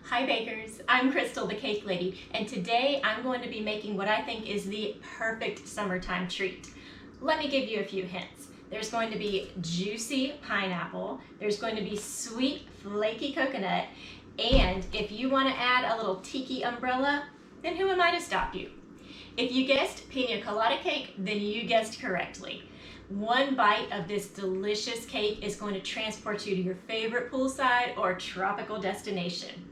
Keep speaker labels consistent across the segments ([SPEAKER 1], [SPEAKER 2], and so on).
[SPEAKER 1] Hi bakers, I'm Crystal the Cake Lady, and today I'm going to be making what I think is the perfect summertime treat. Let me give you a few hints. There's going to be juicy pineapple, there's going to be sweet flaky coconut, and if you want to add a little tiki umbrella, then who am I to stop you? If you guessed Pina Colada Cake, then you guessed correctly. One bite of this delicious cake is going to transport you to your favorite poolside or tropical destination.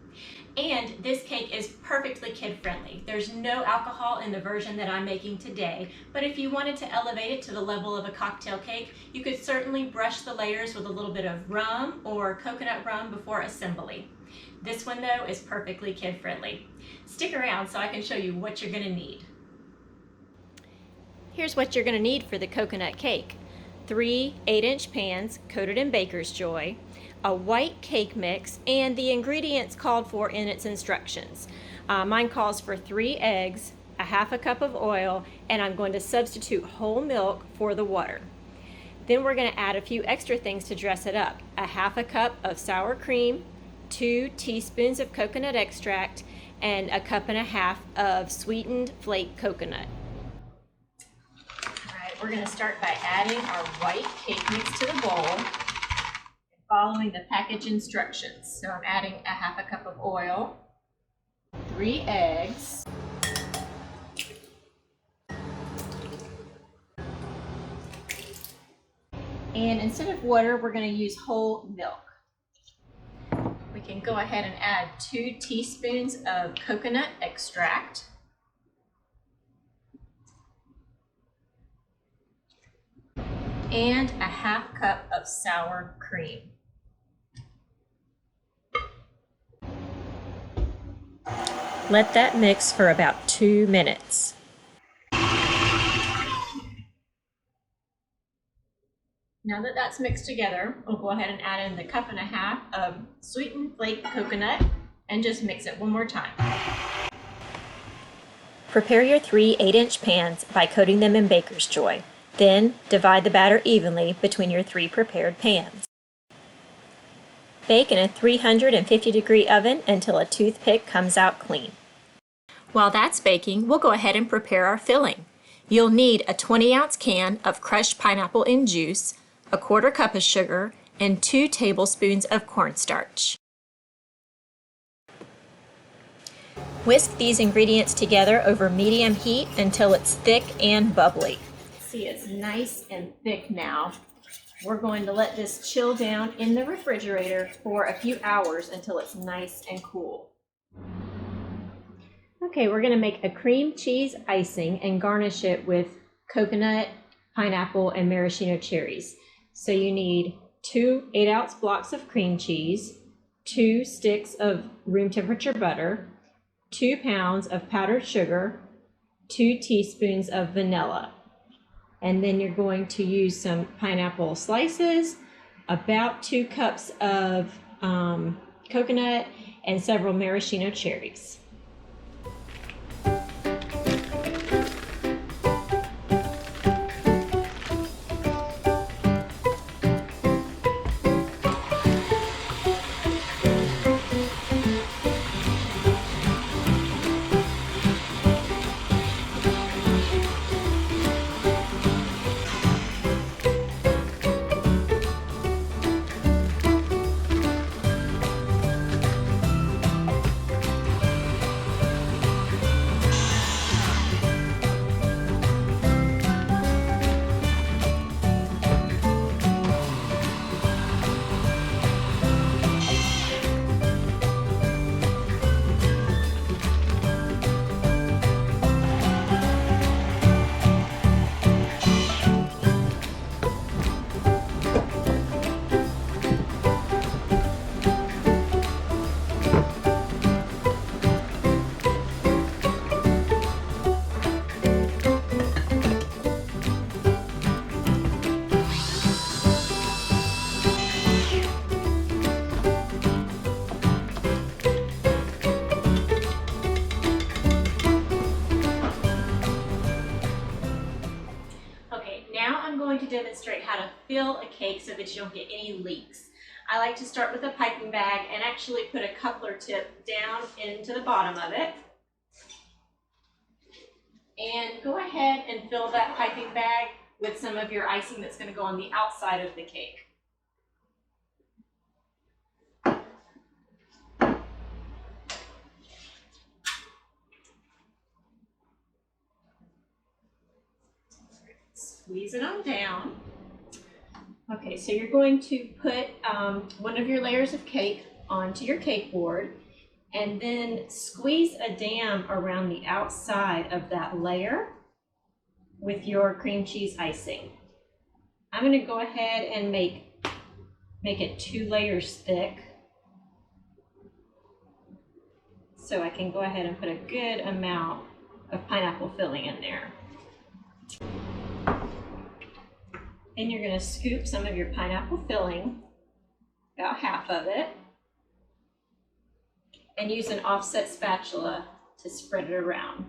[SPEAKER 1] And this cake is perfectly kid-friendly. There's no alcohol in the version that I'm making today, but if you wanted to elevate it to the level of a cocktail cake, you could certainly brush the layers with a little bit of rum or coconut rum before assembly. This one though is perfectly kid-friendly. Stick around so I can show you what you're gonna need. Here's what you're going to need for the coconut cake. 3 8-inch pans coated in baker's joy, a white cake mix, and the ingredients called for in its instructions. Mine calls for 3 eggs, a half a cup of oil, and I'm going to substitute whole milk for the water. Then we're going to add a few extra things to dress it up. A half a cup of sour cream, 2 teaspoons of coconut extract, and a cup and a half of sweetened flake coconut. We're going to start by adding our white cake mix to the bowl and following the package instructions. So I'm adding a half a cup of oil, 3 eggs, and instead of water, we're going to use whole milk. We can go ahead and add 2 teaspoons of coconut extract, and a half cup of sour cream. Let that mix for about 2 minutes. Now that that's mixed together, we'll go ahead and add in the cup and a half of sweetened flake coconut and just mix it one more time. Prepare your 3 8-inch pans by coating them in baker's joy. Then, divide the batter evenly between your 3 prepared pans. Bake in a 350-degree oven until a toothpick comes out clean. While that's baking, we'll go ahead and prepare our filling. You'll need a 20-ounce can of crushed pineapple in juice, a 1/4 cup of sugar, and 2 tablespoons of cornstarch. Whisk these ingredients together over medium heat until it's thick and bubbly. See, it's nice and thick now. We're going to let this chill down in the refrigerator for a few hours until it's nice and cool. Okay, we're going to make a cream cheese icing and garnish it with coconut, pineapple, and maraschino cherries. So you need 2 8-ounce blocks of cream cheese, 2 sticks of room temperature butter, 2 pounds of powdered sugar, 2 teaspoons of vanilla. And then you're going to use some pineapple slices, about 2 cups of coconut, and several maraschino cherries. demonstrate how to fill a cake so that you don't get any leaks. I like to start with a piping bag and actually put a coupler tip down into the bottom of it. And go ahead and fill that piping bag with some of your icing that's going to go on the outside of the cake. Squeeze it on down. Okay, so you're going to put one of your layers of cake onto your cake board and then squeeze a dam around the outside of that layer with your cream cheese icing. I'm going to go ahead and make it 2 layers thick so I can go ahead and put a good amount of pineapple filling in there. And you're going to scoop some of your pineapple filling, about half of it, and use an offset spatula to spread it around.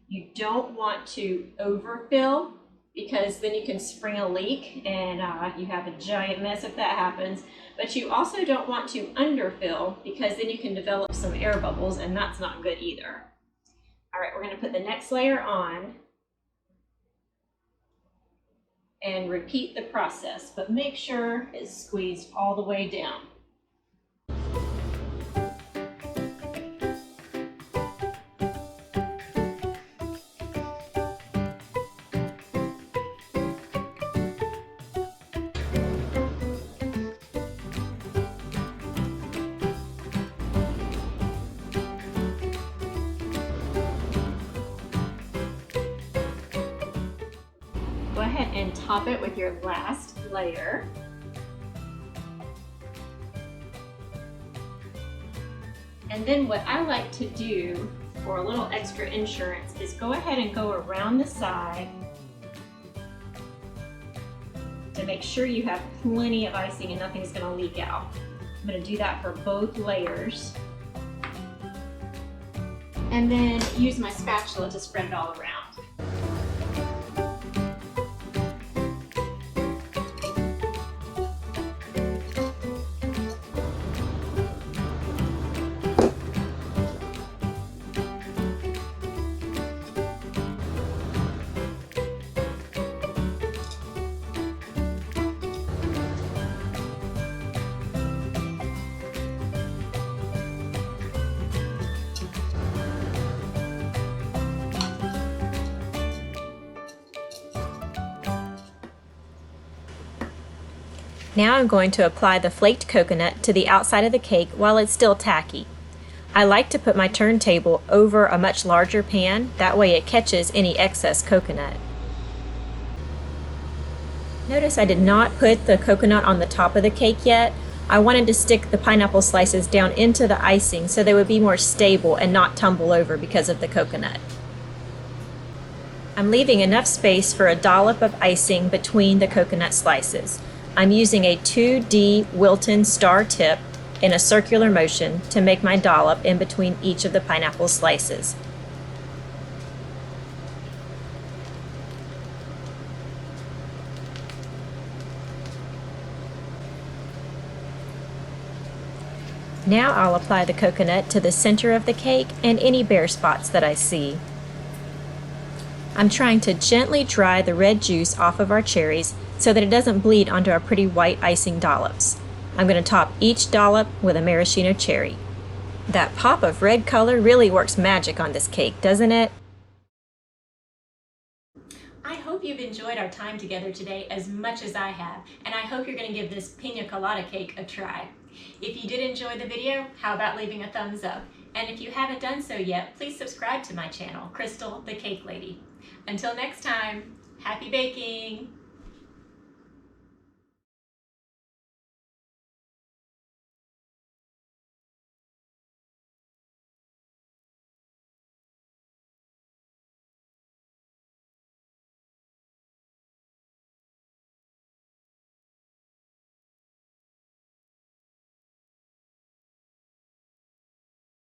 [SPEAKER 1] You don't want to overfill because then you can spring a leak and you have a giant mess if that happens. But you also don't want to underfill because then you can develop some air bubbles and that's not good either. All right, we're going to put the next layer on and repeat the process, but make sure it's squeezed all the way down. Go ahead and top it with your last layer. And then what I like to do for a little extra insurance is go ahead and go around the side to make sure you have plenty of icing and nothing's going to leak out. I'm going to do that for both layers. And then use my spatula to spread it all around.
[SPEAKER 2] Now I'm going to apply the flaked coconut to the outside of the cake while it's still tacky. I like to put my turntable over a much larger pan, that way it catches any excess coconut. Notice I did not put the coconut on the top of the cake yet. I wanted to stick the pineapple slices down into the icing so they would be more stable and not tumble over because of the coconut. I'm leaving enough space for a dollop of icing between the coconut slices. I'm using a 2D Wilton star tip in a circular motion to make my dollop in between each of the pineapple slices. Now I'll apply the coconut to the center of the cake and any bare spots that I see. I'm trying to gently dry the red juice off of our cherries so that it doesn't bleed onto our pretty white icing dollops. I'm going to top each dollop with a maraschino cherry. That pop of red color really works magic on this cake, doesn't it?
[SPEAKER 1] I hope you've enjoyed our time together today as much as I have, and I hope you're going to give this Pina Colada cake a try. If you did enjoy the video, how about leaving a thumbs up? And if you haven't done so yet, please subscribe to my channel, Crystal the Cake Lady. Until next time, happy baking!